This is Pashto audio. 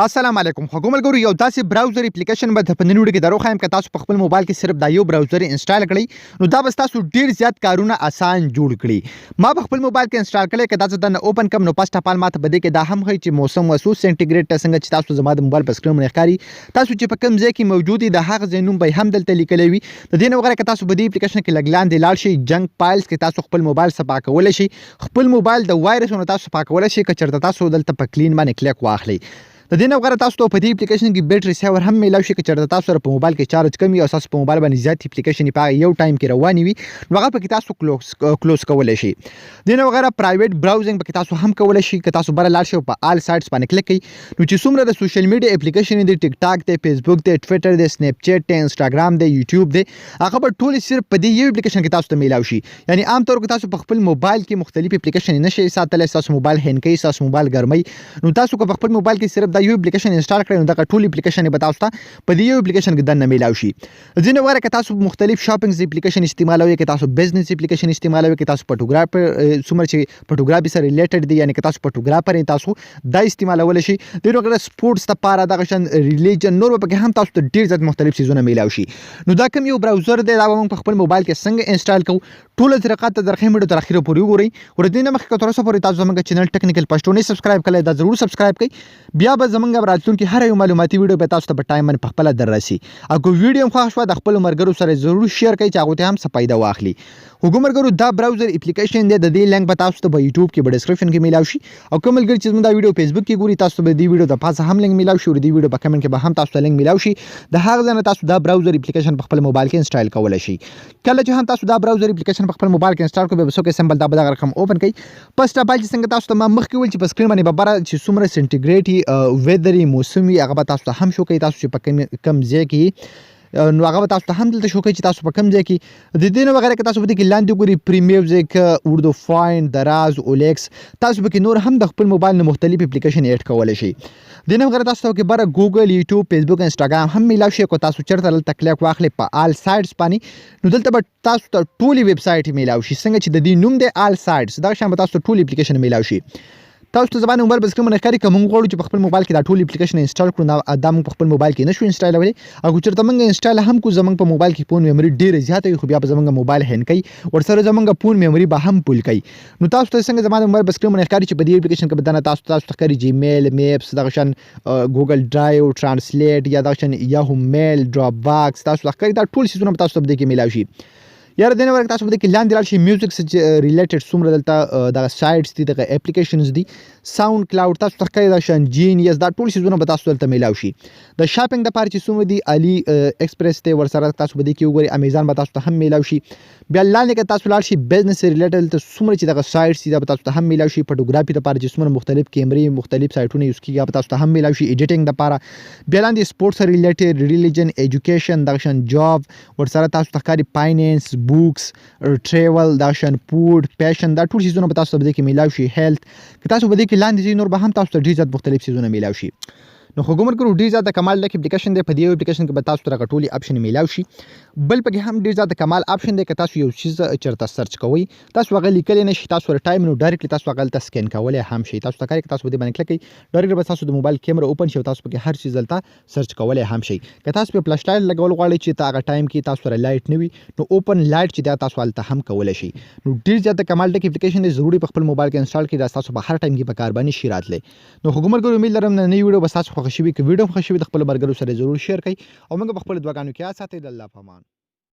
السلام علیکم خو ګملګرو یو داسې براوزر اپلیکیشن به په نن ویډیو کې دروخایم که تاسو په خپل موبایل کې صرف دا یو براوزر انسټال کړئ نو دا به تاسو ډیر زیات کارونه آسان جوړ کړي. ما په خپل موبایل کې انسټال کړی که تاسو دا اوپن کم نو فاست اف ال ماته بده کې دا هم هي چې موسم وسو سنټیګریډ څنګه چې تاسو زما د موبایل په سکرین باندې ښکاري تاسو چې په کوم ځای کې موجود دي د هغه ځای نوم به هم دلته لیکلی وي. د دې نه وغیره که تاسو په دې اپلیکیشن کې لږ لاندې لاړ شئ جنک فایلز کې تاسو خپل موبایل صفا کولی شئ خپل موبایل د وایرسونو تاسو صفا کولی شئ که چېرته تاسو دلته په کلین باندې کلیک واخلئ. د دې نه وغیره تاسو ته په دې اپلیکیشن کې بیټري سیور هم میلاو شي که چېرته تاسو سره په موبایل کې چارج کم وي او تاسو په موبایل باندې زیات اپلیکیشن په یو ټایم کې روانې وي نو هغه پکې تاسو کلوز کولی شئ. د دې نه وغیره پرایویټ براوزنګ پکې تاسو هم کولی شئ که تاسو بره لاړ شئ په آل سایټس باندې کلیک کړئ نو چې څومره د سوشل میډیا اپلیکیشن دي ټیک ټاک دی فیسبوک دی ټویټر دی سنیپ چیټ دی انسټاګرام دی یوټیوب دی هغه به ټول صرف په دې یو اپلیکیشن کې تاسو ته میلاو شي. یعنی عام طور کې تاسو په خپل موبایل کې مختلف اپلیکیشن نشئ ساتلی تاسو موبایل هینګ کوي تاسو موبایل ګرموي نو تاسو که په خپل موبایل کې صرف دا یو اپلیکیشن انسټال کړئ نو دغه ټول اپلیکیشن به تاسو ته په دې یو اپلیکیشن کې دننه میلاو شي. ځینې وغیره که تاسو مختلف شاپنګز اپلیکیشن استعمالوئ که تاسو بزنس اپلیکیشن استعمالوئ که تاسو فوټوګرافر څومره چې فوټوګرافي سره ریلیټډ دي یعنی که تاسو فوټوګرافر یې تاسو دا استعمالولی شئ. د دې وغیره سپورټس دپاره دغه شان ریلیجن نور به پکې هم تاسو ته ډېر زیات مختلف څیزونه میلاو شي. نو دا کوم یو براوزر دی دا به موږ په خپل موبایل کې څنګه انسټال کوو ټوله طریقه ته درخوایم ویډیو تر اخره پورې وګورئ. ور دې نه مخکې که تر اوسه پورې تاسو زموږ چینل ټیکنیکل پښتو نه سبسکرایب کړی دا ضرور سبسکرایب کړئ بیا به زموږ راتلونکي هر یو معلوماتي ویډیو به تاسو ته په ټایم باندې په خپله در رسي. او که ویډیو هم خوښ شوه د خپلو ملګرو سره ضرور شیر کړئ چې هغوی ته هم څه فایده واخلي. خو ملګرو دا براوزر اپلیکیشن دی د دې لینک به تاسو ته په یوټیوب کې په ډسکرپشن کې میلاو شي او کوم ملګري چې زموږ دا ویډیو فیسبوک کې ګوري تاسو ته به دې ویډیو د پاسه هم لینک میلاو شي او د دې ویډیو په کمنټ کې به هم تاسو ته لینک میلاو شي. د هغه ځای نه تاسو دا براوزر اپلیکیشن په خپل موبایل کې انسټال کولی شئ. کله چې هم تاسو دا براوزر اپلیکیشن په خپل موبایل کې انسټال کړئ به څوک سمبل دا به دغه رقم اوپن کړئ. فسټ اف ال چې څنګه تاسو ته ما مخکې ویل چې په سکرین باندې به بره چې څومره سنټیګریډ ویدر موسم وي هغه به تاسو ته هم شو کوي تاسو چې په کم ځای کې نو هغه به تاسو ته هم دلته شو کوي چې تاسو په کوم ځای کې د دې نه وغیره که تاسو په دې کې لاندې وګورئ پری میوزیک اردو فاین دراز اولیکس تاسو پکې نور هم د خپل موبایل نه مختلف اپلیکیشن ایډ کولی شئ. د دې نه وغیره تاسو ته کې بره ګوګل یوټیوب فیسبوک انسټاګرام هم میلاو شي که تاسو چېرته دلته کلیک واخلئ په آل سایټس باندې نو دلته به تاسو ته ټولې ویب سایټ میلاو شي څنګه چې د دې نوم دی آل سایټس دغه شان به تاسو ته ټول اپلیکیشن میلاو شي. تاسو ته زما موبایل په سکرین باندې ښکاري که موږ غواړو چې په خپل موبایل کې دا ټول اپلیکیشن انسټال کړو دا موږ په خپل موبایل کې نشو انسټالولی او که چېرته موږ انسټال هم کړو زموږ په موبایل کې فون میموري ډېره زیاته وي خو بیا به زموږ موبایل هینګ کوي ورسره زموږ فون میموري به هم پول کوي. نو تاسو ته څنګه زما د موبایل په سکرین باندې ښکاري چې په دې اپلیکیشن کې به دننه تاسو ته ښکاري جیمیل میپس دغه شان ګوګل ډرایو ټرانسلیټ یا دغه شان یاهو میل ډراپ باکس تاسو ته ښکاري دا ټول څیزونه به تاسو ته په دې کې میلاو شي. یاره دې نه وغیره تاسو په دې کې لاندې لاړ شئ میوزیک سره ریلیټډ څومره دلته دغه سایټس دي دغه اپلیکیشنز دي ساوند کلاود تاسو ته ښکاري دغه شان جینیس دا ټول څیزونه به تاسو دلته میلاو شي. د شاپنګ دپاره چې څومره دي علي ایکسپریس دی ورسره تاسو په دې کې وګورئ امیزان به تاسو ته هم میلاو شي. بیا لاندې که تاسو لاړ شئ بزنس ریلیټډ دلته څومره چې دغه سایټس دي دا به تاسو ته هم میلاو شي. فوټوګرافي دپاره چې څومره مختلف کیمرې مختلف سایټونه یوز کېږي به تاسو ته هم میلاو شي. ایډیټنګ دپاره بیا لاندې سپورټس سره ریلیټډ ریلیجن ایجوکیشن دغه شان جاب ورسره تاسو ته ښکاري فاینانس بوکس ټریول دا شان فوډ پیشن دا ټول څیزونه به تاسو ته په دې کې میلاو شي. هیلث که تاسو په دې کې لاندې ځئ نور به هم تاسو ته ډېر زیات مختلف څیزونه میلاو شي. نو خو ګمر کړو ډېر زیات د کمال ډک اپلیکیشن دی په دې اپلیکیشن کې به تاسو ته دغه ټولې اپشن میلاو شي. بل پکې هم ډېر زیات د کمال اپشن دی که تاسو یو چیز چېرته سرچ کوئ تاسو هغه لیکلی نه شي تاسو سره ټایم نو ډایرکټلی تاسو هغه هلته سکین کولی هم شئ. تاسو ته ښکاري که تاسو په دې باندې کلیک کړئ ډایرکټلی به تاسو د موبایل کیمره اوپن شي او تاسو پکې هر چیز هلته سرچ کولی هم شئ. که تاسو په فلش لایټ لګول غواړئ چې هغه ټایم کې تاسو سره لایټ نه وي نو اوپن لایټ چې دا تاسو هلته هم کولی شئ. نو ډېر زیات د کمال ډک اپلیکیشن دی ضروري په خپل موبایل کې انسټال کړئ دا ستاسو په هر ټایم کې په کار باندې شي راتلی. نو خو ګمر امید لرم نننۍ ویډیو به ستاسو خوښه شوي که ویډیو هم خوښ شوي د خپلو ملګرو سره ضرور شیر کړئ او موږ په خپلو دعاګانو کې یاد ساتئ. د الله په امان.